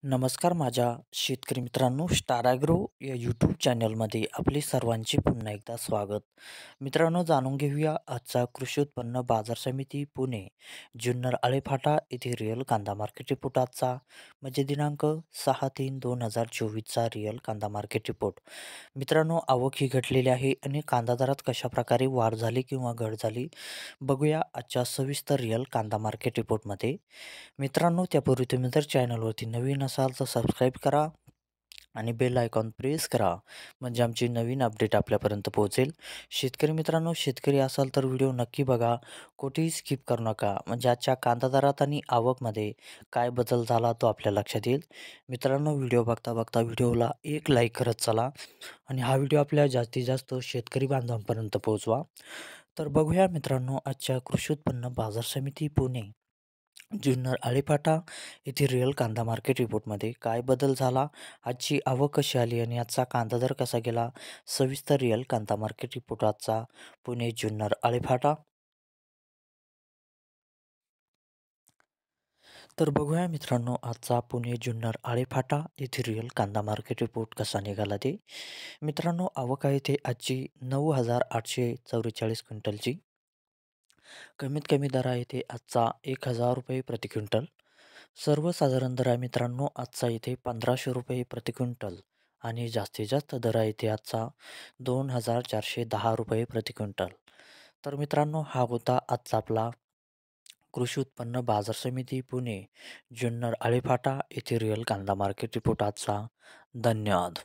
नमस्कार माझ्या शेतकरी मित्रांनो, स्टार ॲग्रो या यूट्यूब चॅनलमध्ये आपले सर्वांचे पुन्हा एकदा स्वागत. मित्रांनो, जाणून घेऊया आजचा कृषी उत्पन्न बाजार समिती पुणे जुन्नर आळेफाटा येथे रिअल कांदा मार्केट रिपोर्ट आजचा म्हणजे दिनांक 6/3/2024चा रिअल कांदा मार्केट रिपोर्ट. मित्रांनो, आवक ही घटलेली आहे आणि कांदा दरात कशाप्रकारे वाढ झाली किंवा घट झाली बघूया आजच्या सविस्तर रिअल कांदा मार्केट रिपोर्टमध्ये. मित्रांनो, त्यापूर्वी तुम्ही जर चॅनलवरती नवीन असाल तर सबस्क्राईब करा आणि बेल आयकॉन प्रेस करा म्हणजे आमची नवीन अपडेट आपल्यापर्यंत पोहोचेल. शेतकरी मित्रांनो, शेतकरी असाल तर व्हिडिओ नक्की बघा, कुठेही स्किप करू नका म्हणजे आजच्या कांदा दरात आणि आवकमध्ये काय बदल झाला तो आपल्या लक्षात येईल. मित्रांनो, व्हिडिओ बघता बघता व्हिडिओला एक लाईक करत चला आणि हा व्हिडिओ आपल्या जास्तीत जास्त शेतकरी बांधवांपर्यंत पोहोचवा. तर बघूया मित्रांनो, आजच्या कृषी उत्पन्न बाजार समिती पुणे जुन्नर आळेफाटा येथे रिअल कांदा मार्केट रिपोर्टमध्ये काय बदल झाला, आजची आवक कशी आली आणि आजचा कांदा दर कसा गेला, सविस्तर रिअल कांदा मार्केट रिपोर्ट आजचा पुणे जुन्नर आळेफाटा. तर बघूया मित्रांनो, आजचा पुणे जुन्नर आळेफाटा येथे रिअल कांदा मार्केट रिपोर्ट कसा निघाला ते. मित्रांनो, आवक आहे ते आजची 9,844 क्विंटलची. कमीत कमी दर आहे ते आजचा 1,000 रुपये प्रति क्विंटल. सर्वसाधारण दर आहे मित्रांनो आजचा इथे 1,500 रुपये प्रति क्विंटल आणि जास्तीत जास्त दर आहे इथे आजचा 2,410 रुपये प्रति क्विंटल. तर मित्रांनो, हा होता आजचा आपला कृषी उत्पन्न बाजार समिती पुणे जुन्नर आळेफाटा येथे रिअल कांदा मार्केट रिपोर्ट आजचा. धन्यवाद.